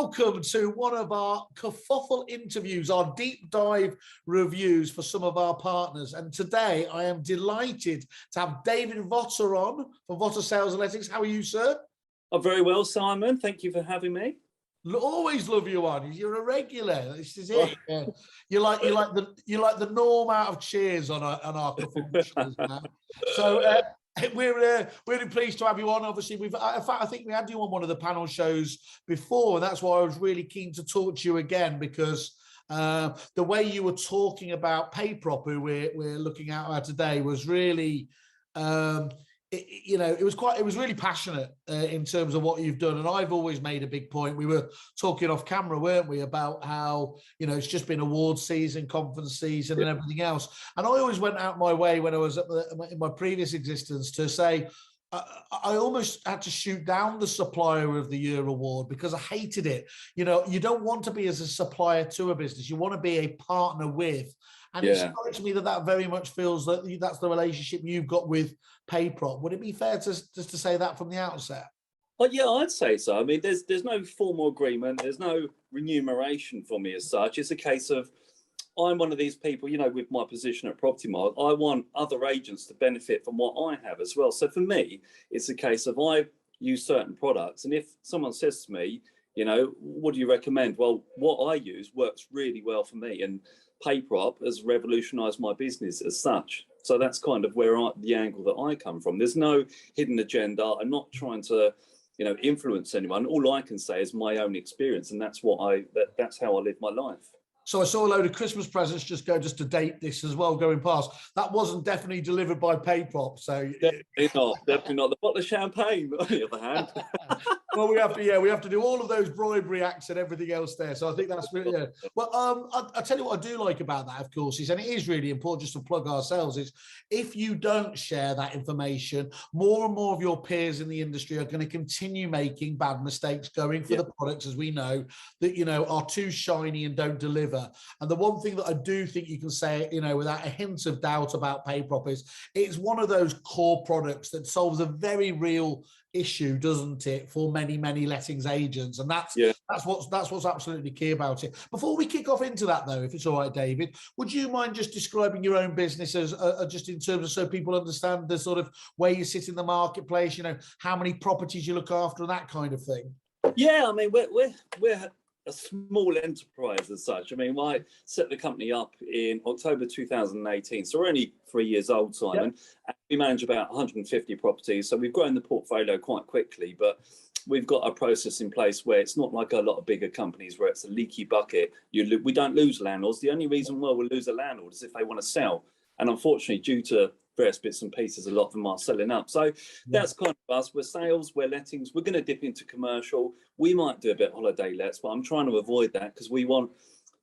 welcome to one of our Kerfuffle interviews, our deep dive reviews for some of our partners. And today I am delighted to have David Votter on from Votter Sales and Lettings. How are you, sir? I'm very well, Simon. Thank you for having me. Always love you on. You're a regular. This is it. Yeah. You like the norm out of cheers on our Kerfuffle shows now. So we're really pleased to have you on. Obviously, in fact, I think we had you on one of the panel shows before, and that's why I was really keen to talk to you again, because the way you were talking about PayProp, who we're looking at today, was really it was really passionate in terms of what you've done. And I've always made a big point. We were talking off camera, weren't we, about how, it's just been award season, conference season, and everything else. And I always went out my way when I was in my previous existence to say, I almost had to shoot down the Supplier of the Year award because I hated it. You don't want to be as a supplier to a business. You want to be a partner with. And it strikes me that very much feels that that's the relationship you've got with PayProp. Would it be fair just to say that from the outset? Well, yeah, I'd say so. I mean, there's no formal agreement. There's no remuneration for me as such. It's a case of, I'm one of these people, with my position at Property Mark, I want other agents to benefit from what I have as well. So for me, it's a case of I use certain products. And if someone says to me, what do you recommend? Well, what I use works really well for me. And PayProp has revolutionized my business as such. So that's kind of the angle that I come from. There's no hidden agenda. I'm not trying to, influence anyone. All I can say is my own experience. And that's that's how I live my life. So I saw a load of Christmas presents just to date this as well, going past. That wasn't definitely delivered by PayProp. So definitely not. The bottle of champagne, on the other hand. Well, we have to do all of those bribery acts and everything else there. So I think that's really, yeah. Well, I'll tell you what I do like about that, of course, and it is really important just to plug ourselves, is if you don't share that information, more and more of your peers in the industry are going to continue making bad mistakes, going for the products, as we know, that, are too shiny and don't deliver. And the one thing that I do think you can say, without a hint of doubt about PayProp is it's one of those core products that solves a very real issue, doesn't it, for many lettings agents? And that's what's absolutely key about it. Before we kick off into that, though, if it's all right, David, would you mind just describing your own business as just in terms of, so people understand the sort of where you sit in the marketplace, how many properties you look after and that kind of thing? Yeah, I mean, we're a small enterprise as such. I mean, I set the company up in October 2018, so we're only 3 years old, Simon. And we manage about 150 properties, so we've grown the portfolio quite quickly, but we've got a process in place where it's not like a lot of bigger companies where it's a leaky bucket. We don't lose landlords. The only reason why we'll lose a landlord is if they want to sell, and unfortunately, due to various bits and pieces, a lot of them are selling up. So that's kind of us. We're sales, we're lettings. We're going to dip into commercial. We might do a bit of holiday lets, but I'm trying to avoid that because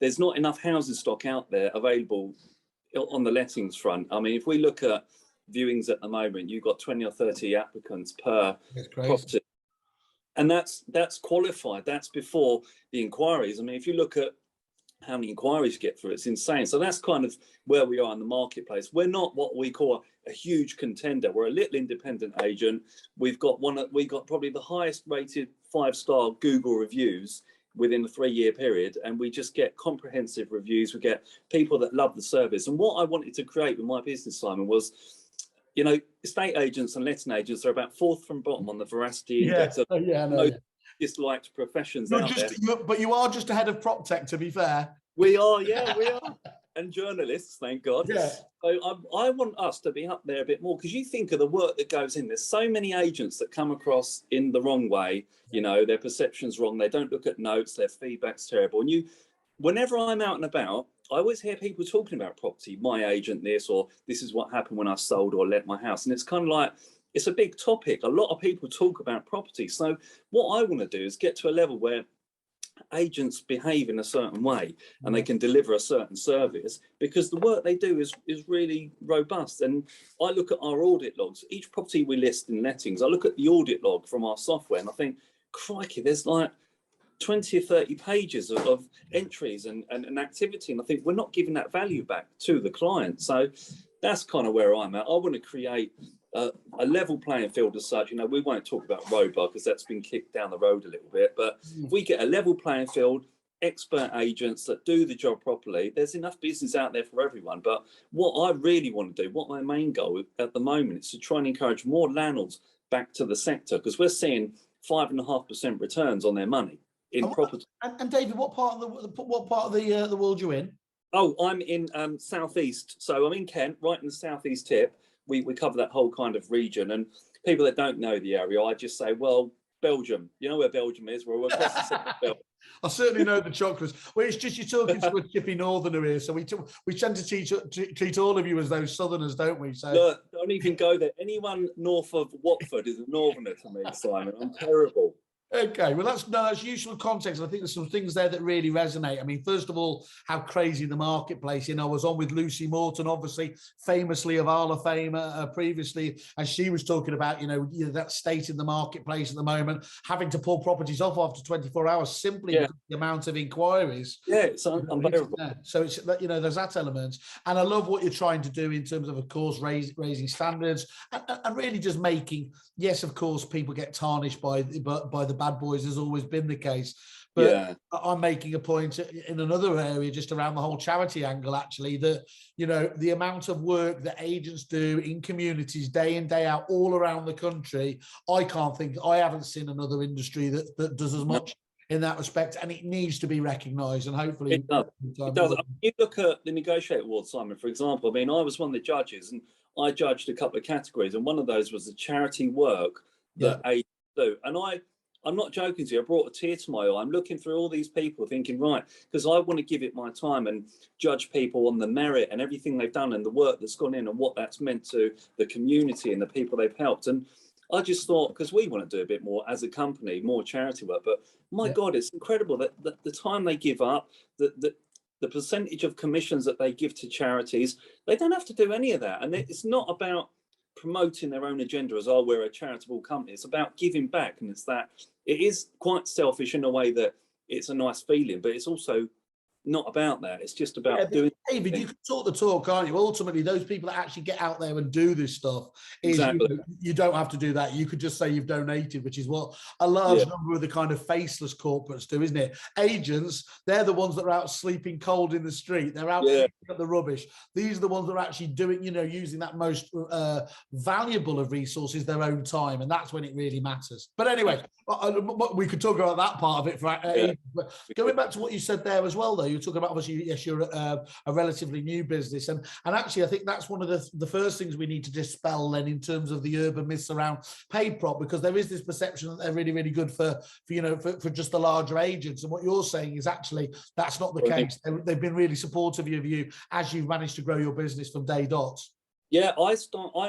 there's not enough housing stock out there available on the lettings front. I mean, if we look at viewings at the moment, you've got 20 or 30 applicants per property. And that's qualified. That's before the inquiries. I mean, if you look at how many inquiries you get through, it's insane. So that's kind of where we are in the marketplace. We're not what we call a huge contender. We're a little independent agent. We got probably the highest rated 5-star Google reviews within a 3-year period, and we just get comprehensive reviews. We get people that love the service. And what I wanted to create with my business, Simon, was, estate agents and letting agents are about 4th from bottom on the veracity index of disliked professions out there. But you are just ahead of Proptech, to be fair. We are, we are. And journalists, thank God. Yeah. So I want us to be up there a bit more, because you think of the work that goes in. There's so many agents that come across in the wrong way. Their perception's wrong. They don't look at notes. Their feedback's terrible. And whenever I'm out and about, I always hear people talking about property. My agent this, or this is what happened when I sold or let my house. And it's kind of like, it's a big topic. A lot of people talk about property. So what I want to do is get to a level where agents behave in a certain way and they can deliver a certain service, because the work they do is really robust. And I look at our audit logs. Each property we list in lettings, I look at the audit log from our software and I think, crikey, there's like 20 or 30 pages of entries and activity. And I think we're not giving that value back to the client. So that's kind of where I'm at. I want to create a level playing field as such. You know, we won't talk about roadblock because that's been kicked down the road a little bit. But if we get a level playing field, expert agents that do the job properly, there's enough business out there for everyone. But what I really want to do, what my main goal at the moment is to try and encourage more landlords back to the sector, because we're seeing 5.5% returns on their money in property. And David, what part of the world you in? Oh, I'm in southeast, so I'm in Kent, right in the southeast tip. We cover that whole kind of region, and people that don't know the area, I just say, well, Belgium. You know where Belgium is? We're across the sea of Belgium. I certainly know the chocolates. Well, it's just you're talking to a chippy northerner here, so we tend to treat all of you as those southerners, don't we? So look, don't even go there. Anyone north of Watford is a northerner to me, Simon. I'm terrible. Okay, well, that's useful context. I think there's some things there that really resonate. I mean, first of all, how crazy the marketplace. You know, I was on with Lucy Morton, obviously, famously of Arla fame previously, and she was talking about, you know, that state in the marketplace at the moment, having to pull properties off after 24 hours simply because of the amount of inquiries. Yeah, it's unbearable. So it's, you know, there's that element, and I love what you're trying to do in terms of course, raising standards and really just making. Yes, of course, people get tarnished by the bad boys, has always been the case. But I'm making a point in another area just around the whole charity angle, actually, that, you know, the amount of work that agents do in communities day in, day out, all around the country, I haven't seen another industry that does as much in that respect, and it needs to be recognised, and hopefully it does. It does. You look at the Negotiator Award, Simon, for example. I mean, I was one of the judges, and I judged a couple of categories, and one of those was the charity work that agents do. And I'm not joking to you, I brought a tear to my eye. I'm looking through all these people thinking, right, because I want to give it my time and judge people on the merit and everything they've done and the work that's gone in and what that's meant to the community and the people they've helped. And I just thought, because we want to do a bit more as a company, more charity work, but my God, it's incredible that the time they give up, the percentage of commissions that they give to charities, they don't have to do any of that. And it's not about promoting their own agenda as, oh, we're a charitable company. It's about giving back. And it's that it is quite selfish in a way that it's a nice feeling, but it's also not about that. It's just about doing. David, you can talk the talk, can't you? Ultimately, those people that actually get out there and do this stuff, you don't have to do that. You could just say you've donated, which is what a large number of the kind of faceless corporates do, isn't it? Agents, they're the ones that are out sleeping cold in the street. They're out picking up the rubbish. These are the ones that are actually doing, you know, using that most valuable of resources, their own time, and that's when it really matters. But anyway, we could talk about that part of it for ages. But going back to what you said there as well, though, you're talking about, obviously, yes, you're a relatively new business, and actually I think that's one of the first things we need to dispel then in terms of the urban myths around PayProp, because there is this perception that they're really, really good for just the larger agents, and what you're saying is actually that's not the case. They've been really supportive of you as you've managed to grow your business from day dot. Yeah, I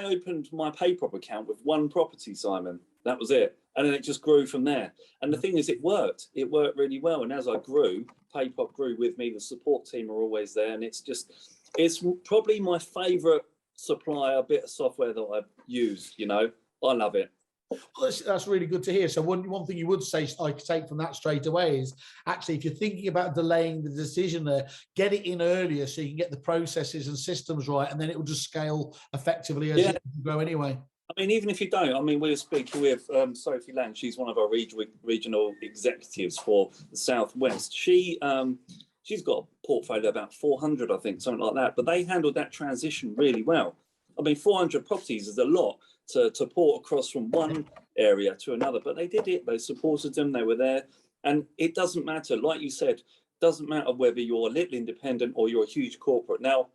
opened my PayProp account with one property, Simon. That was it. And then it just grew from there. And the thing is, it worked. It worked really well. And as I grew, PayProp grew with me. The support team are always there. And it's probably my favourite supplier bit of software that I've used, you know. I love it. Well, that's really good to hear. So one thing you would say I could take from that straight away is actually, if you're thinking about delaying the decision there, get it in earlier so you can get the processes and systems right, and then it will just scale effectively as you grow anyway. I mean, even if you don't, I mean, we were speaking with Sophie Lang. She's one of our regional executives for the Southwest. She's got a portfolio of about 400, I think, something like that. But they handled that transition really well. I mean, 400 properties is a lot to port across from one area to another. But they did it. They supported them. They were there. And it doesn't matter. Like you said, doesn't matter whether you're a little independent or you're a huge corporate. Now,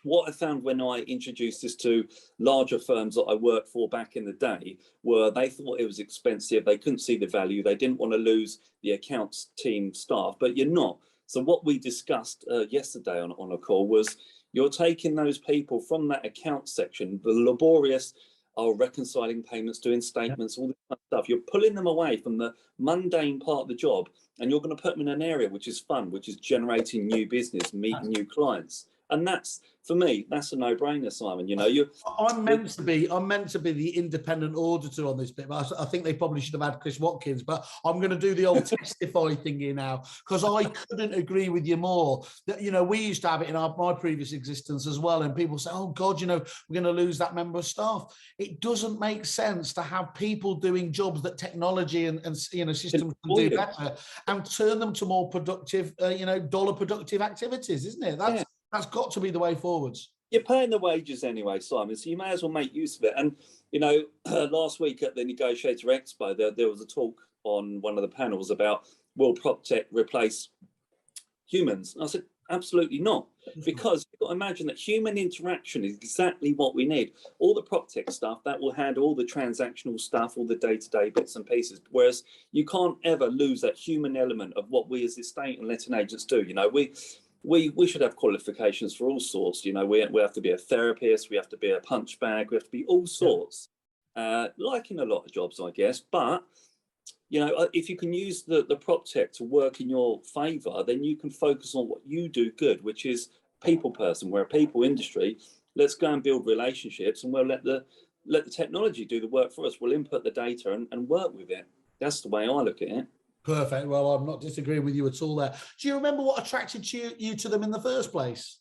what I found when I introduced this to larger firms that I worked for back in the day were they thought it was expensive. They couldn't see the value. They didn't want to lose the accounts team staff, but you're not. So what we discussed yesterday on a call was you're taking those people from that account section, the laborious reconciling payments, doing statements, all this kind of stuff. You're pulling them away from the mundane part of the job, and you're going to put them in an area which is fun, which is generating new business, meeting new clients. And that's, for me, that's a no-brainer, Simon. You know, I'm meant to be the independent auditor on this bit, but I think they probably should have had Chris Watkins. But I'm going to do the old testify thing here now, because I couldn't agree with you more. That, you know, we used to have it in my previous existence as well, and people say, "Oh God, you know, we're going to lose that member of staff." It doesn't make sense to have people doing jobs that technology and you know, systems can do better, and turn them to more productive, you know, dollar productive activities, isn't it? That's got to be the way forwards. You're paying the wages anyway, Simon, so you may as well make use of it. And, you know, last week at the Negotiator Expo, there was a talk on one of the panels about, will Proptech replace humans? And I said, absolutely not. Because you've got to imagine that human interaction is exactly what we need. All the Proptech stuff, that will handle all the transactional stuff, all the day-to-day bits and pieces. Whereas you can't ever lose that human element of what we as estate and letting agents do. You know, we should have qualifications for all sorts. You know, we have to be a therapist, we have to be a punch bag, we have to be all sorts, like in a lot of jobs, I guess. But, you know, if you can use the Proptech to work in your favour, then you can focus on what you do good, which is people person. We're a people industry. Let's go and build relationships, and we'll let the technology do the work for us. We'll input the data and work with it. That's the way I look at it. Perfect. Well, I'm not disagreeing with you at all there. Do you remember what attracted you to them in the first place?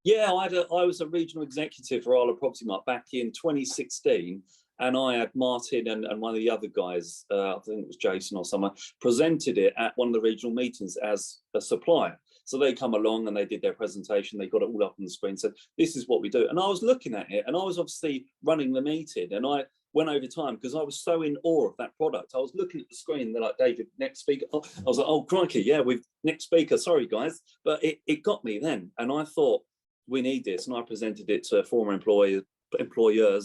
Yeah, I was a regional executive for Isle of Property Mark back in 2016, and I had Martin and one of the other guys, I think it was Jason or someone, presented it at one of the regional meetings as a supplier. So they come along and they did their presentation, they got it all up on the screen, said, this is what we do. And I was looking at it, and I was obviously running the meeting, and I went over time because I was so in awe of that product. I was looking at the screen, they're like, David, next speaker. Oh, I was like, oh, crikey, yeah, with next speaker, sorry, guys. But it got me then. And I thought, we need this. And I presented it to former employers.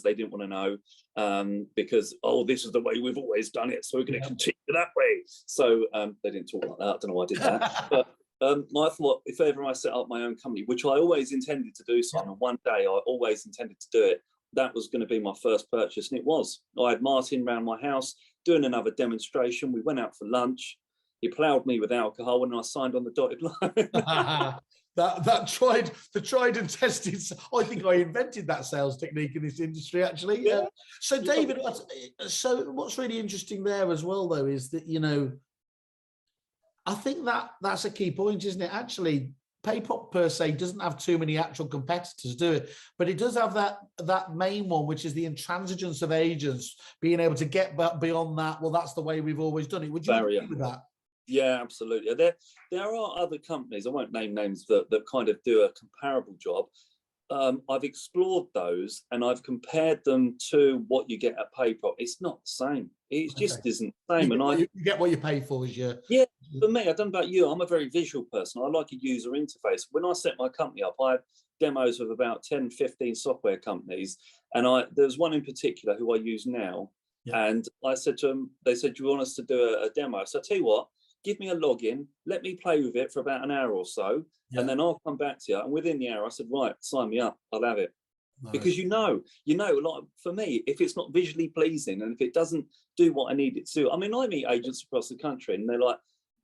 They didn't want to know because, oh, this is the way we've always done it, so we're going to continue that way. So they didn't talk like that. I don't know why I did that. But I thought, if ever I set up my own company, which I always intended to do, Simon, one day I always intended to do it, that was going to be my first purchase, and it was. I had Martin around my house doing another demonstration. We went out for lunch. He ploughed me with alcohol, and I signed on the dotted line. the tried and tested. I think I invented that sales technique in this industry, actually. Yeah. So, David, so what's really interesting there as well, though, is that, you know, I think that's a key point, isn't it? Actually, PayProp per se doesn't have too many actual competitors, do it? But it does have that main one, which is the intransigence of agents being able to get beyond that. Well, that's the way we've always done it. Would you agree with that? Yeah, absolutely. There are other companies, I won't name names, that kind of do a comparable job. I've explored those and I've compared them to what you get at PayProp. It's not the same. It just isn't the same. You get what you pay for, is your... Yeah, for me, I don't know about you, I'm a very visual person. I like a user interface. When I set my company up, I had demos of about 10, 15 software companies. And there's one in particular who I use now. Yeah. And I said to them, they said, do you want us to do a demo? So I tell you what, give me a login, let me play with it for about an hour or so, and then I'll come back to you. And within the hour, I said, right, sign me up, I'll have it. Nice. Because you know, like for me, if it's not visually pleasing and if it doesn't do what I need it to, I mean, I meet agents across the country and they're like,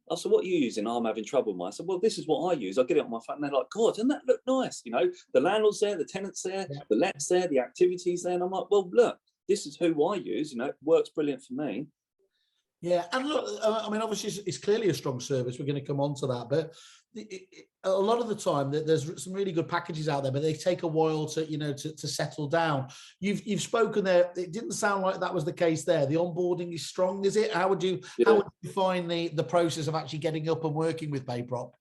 I said, what are you using? Oh, I'm having trouble with mine. I said, well, this is what I use. I get it on my phone. And they're like, God, doesn't that look nice? You know, the landlord's there, the tenant's there, the let's there, the activity's there. And I'm like, well, look, this is who I use. You know, it works brilliant for me. Yeah, and look, I mean, obviously, it's clearly a strong service. We're going to come on to that, but a lot of the time, there's some really good packages out there, but they take a while to, you know, to settle down. You've spoken there. It didn't sound like that was the case there. The onboarding is strong, is it? How would you find the process of actually getting up and working with PayProp?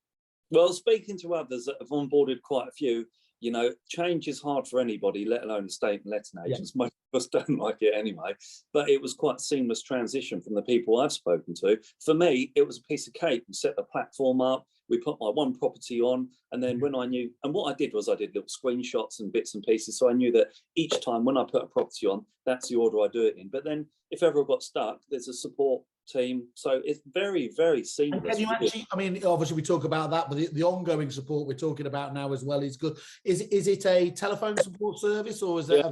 Well, speaking to others that have onboarded quite a few, you know, change is hard for anybody, let alone estate and letting agents. Most of us don't like it anyway. But it was quite a seamless transition from the people I've spoken to. For me, it was a piece of cake. We set the platform up, we put my one property on, and then when I knew, and what I did was I did little screenshots and bits and pieces, so I knew that each time when I put a property on, that's the order I do it in. But then if ever I got stuck, there's a support team, so it's very, very seamless. And can you actually, I mean, obviously we talk about that, but the ongoing support we're talking about now as well is good. Is it a telephone support service, or is it?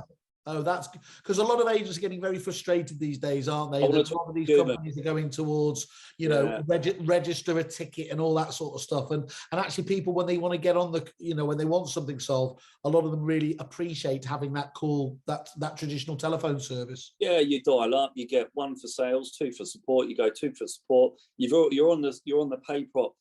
Oh, that's because a lot of agents are getting very frustrated these days, aren't they? I wanna That a lot of these talk- companies are going towards, you know, register a ticket and all that sort of stuff. And actually people, when they want to get on the, you know, when they want something solved, a lot of them really appreciate having that call, that traditional telephone service. Yeah, you dial up, you get 1 for sales, 2 for support, you go 2 for support. You're on the PayProp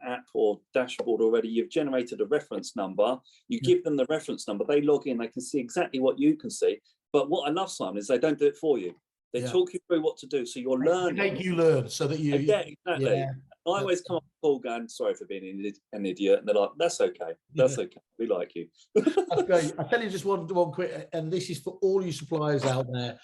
app or dashboard already. You've generated a reference number. You give them the reference number. They log in. They can see exactly what you can see. But what I love, Simon, is they don't do it for you. They talk you through what to do, so you're learning. They make you learn, so that you. Yeah, exactly. I always come up with Paul going, "Sorry for being an idiot," and they're like, "That's okay. That's okay. We like you." That's great. I tell you just one quick, and this is for all you suppliers out there.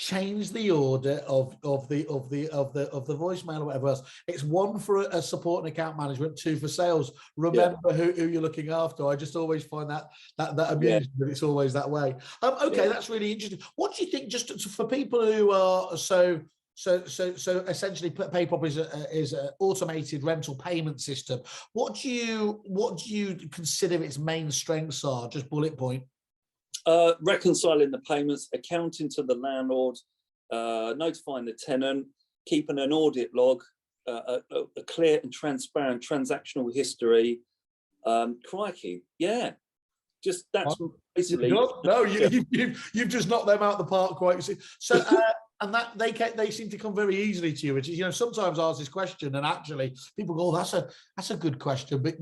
Change the order of the voicemail or whatever else. It's 1 for a support and account management, 2 for sales. Remember who you're looking after. I just always find that amusing that it's always that way. Okay, that's really interesting. What do you think, just for people who are so essentially PayProp is an automated rental payment system. What do you consider its main strengths are? Just bullet point. Reconciling the payments, accounting to the landlord, notifying the tenant, keeping an audit log, a clear and transparent transactional history. Crikey, yeah, just that's basically. No, you've just knocked them out of the park quite. So. And that they seem to come very easily to you, which is, you know, sometimes I ask this question and actually people go, oh, that's a good question, but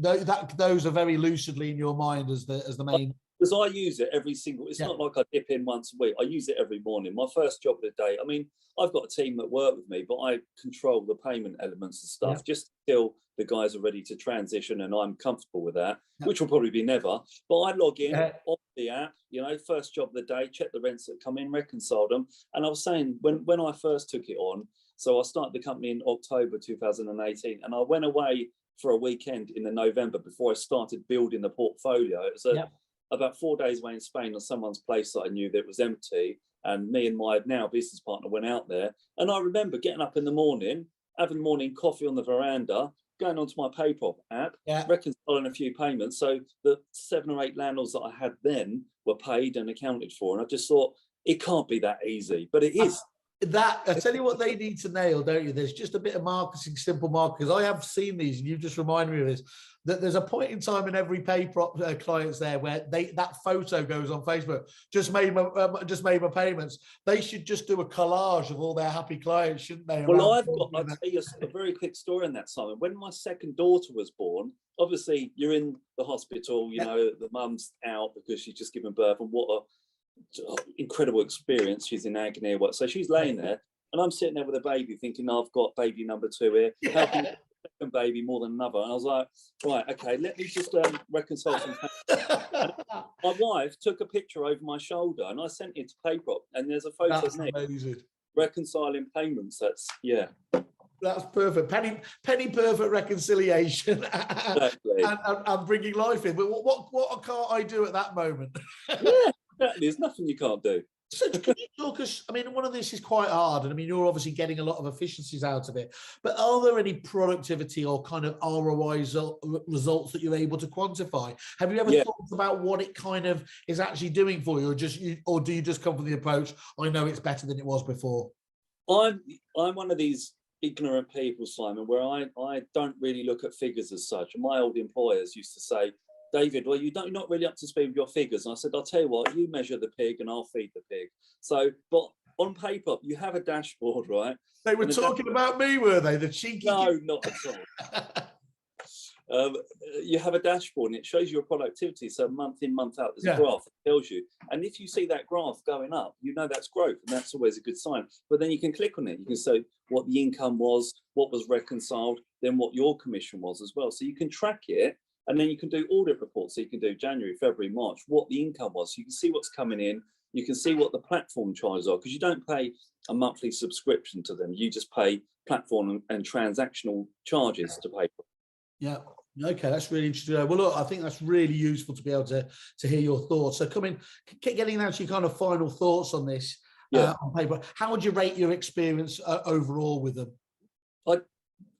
those are very lucidly in your mind as the main. Because I use it every single. It's not like I dip in once a week. I use it every morning. My first job of the day. I mean, I've got a team that work with me, but I control the payment elements and stuff just till the guys are ready to transition, and I'm comfortable with that, which will probably be never. But I log in on the app, you know, first job of the day, check the rents that come in, reconcile them. And I was saying when I first took it on, so I started the company in October 2018, and I went away for a weekend in the November before I started building the portfolio. It was about 4 days away in Spain on someone's place that I knew that was empty. And me and my now business partner went out there. And I remember getting up in the morning, having morning coffee on the veranda, going onto my PayProp app, reconciling a few payments. So the 7 or 8 landlords that I had then were paid and accounted for. And I just thought, it can't be that easy, but it is. I tell you what they need to nail, don't you? There's just a bit of marketing, simple marketing. I have seen these, and you just reminded me of this, that there's a point in time in every PayProp clients there where that photo goes on Facebook, just made my payments. They should just do a collage of all their happy clients, shouldn't they? Well, I'll tell you a very quick story on that, Simon. When my second daughter was born, obviously you're in the hospital, you know, the mum's out because she's just given birth, and what a incredible experience. She's in agony or what, so she's laying there and I'm sitting there with a baby thinking, I've got baby number 2 here. How can second baby more than another? And I was like, right, okay, let me just reconcile some my wife took a picture over my shoulder and I sent it to PayProp, and there's a photo of me reconciling payments. That's perfect. Penny perfect reconciliation. Exactly. and bringing life in. But what can't I do at that moment? Exactly. There's nothing you can't do. So can you talk us, I mean, one of this is quite hard, and I mean, you're obviously getting a lot of efficiencies out of it, but are there any productivity or kind of ROI results that you're able to quantify? Have you ever thought about what it kind of is actually doing for you, or do you just come from the approach, I know it's better than it was before? I'm one of these ignorant people, Simon, where I don't really look at figures as such. And my old employers used to say, David, well, you're not really up to speed with your figures. And I said, I'll tell you what, you measure the pig and I'll feed the pig. So, but on PayProp, you have a dashboard, right? They were talking about me, were they? The cheeky. No, not at all. You have a dashboard and it shows your productivity. So month in, month out, there's a graph that tells you. And if you see that graph going up, you know that's growth, and that's always a good sign. But then you can click on it. You can say what the income was, what was reconciled, then what your commission was as well. So you can track it. And then you can do audit reports. So you can do January, February, March, what the income was. So you can see what's coming in. You can see what the platform charges are, because you don't pay a monthly subscription to them. You just pay platform and transactional charges to pay for. Yeah. Okay, that's really interesting. Well, look, I think that's really useful to be able to hear your thoughts. So getting down to your kind of final thoughts on this on PayProp. How would you rate your experience overall with them?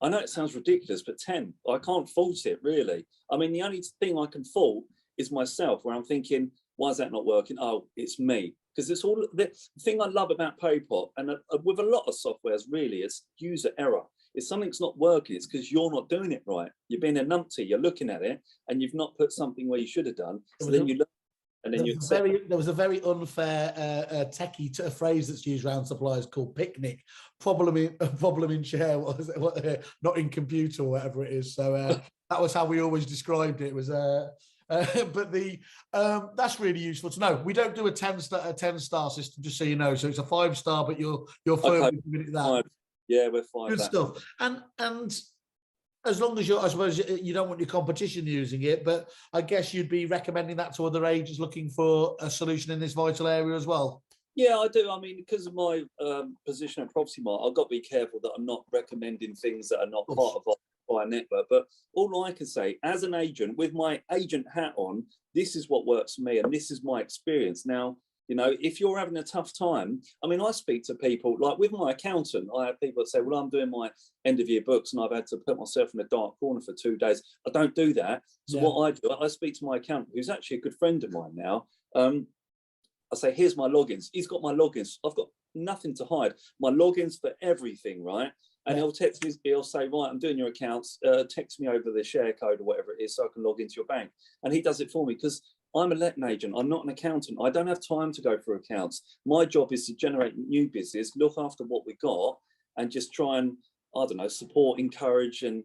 I know it sounds ridiculous, but 10. I can't fault it, really. I mean, the only thing I can fault is myself, where I'm thinking, why is that not working? Oh, it's me. because it's all the thing I love about PayProp, and with a lot of softwares, really, it's user error. If something's not working, it's because you're not doing it right. You're being a numpty. You're looking at it, and you've not put something where you should have done. So then you look, and then you accept. There was a very unfair techie phrase that's used around suppliers called picnic. Problem in chair, not in computer or whatever it is. So that was how we always described it. It was but that's really useful to know. We don't do a 10-star system, just so you know. So it's a 5-star, but you're firmly giving it that. 5. Yeah, we're 5. Good stuff. And as long as I suppose you don't want your competition using it, but I guess you'd be recommending that to other agents looking for a solution in this vital area as well. Yeah, I do. I mean, because of my position at Property Mart, I've got to be careful that I'm not recommending things that are not part of our network. But all I can say, as an agent, with my agent hat on, this is what works for me, and this is my experience. Now, you know, if you're having a tough time, I mean, I speak to people, like with my accountant, I have people that say, well, I'm doing my end of year books and I've had to put myself in a dark corner for 2 days. I don't do that. So what I do, I speak to my accountant, who's actually a good friend of mine now. I say, here's my logins. He's got my logins. I've got nothing to hide. My logins for everything, right? And he'll text me, he'll say, right, I'm doing your accounts. Text me over the share code or whatever it is so I can log into your bank. And he does it for me because I'm a letting agent. I'm not an accountant. I don't have time to go through accounts. My job is to generate new business, look after what we got, and just try and, I don't know, support, encourage, and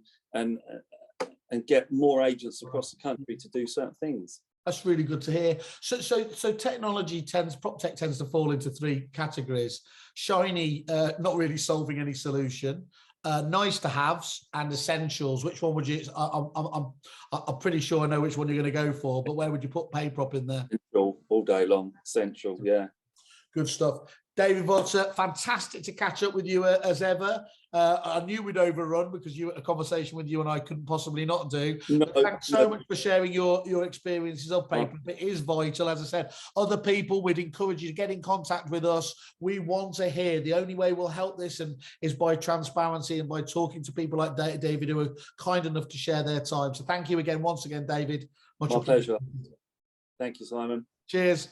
get more agents across the country to do certain things. That's really good to hear. So technology Proptech tends to fall into 3 categories: shiny, not really solving any solution; nice to haves, and essentials. Which one would you? I'm pretty sure I know which one you're going to go for, but where would you put PayProp in there? Essential, all day long. Essential, yeah. Good stuff. David Votter, fantastic to catch up with you as ever. I knew we'd overrun because a conversation with you and I couldn't possibly not do. Thanks so much for sharing your experiences of PayProp. It is vital. As I said, other people, we'd encourage you to get in contact with us. We want to hear. The only way we'll help this is by transparency and by talking to people like David, who are kind enough to share their time. So thank you again, once again, David. Much appreciated. Pleasure. Thank you, Simon. Cheers.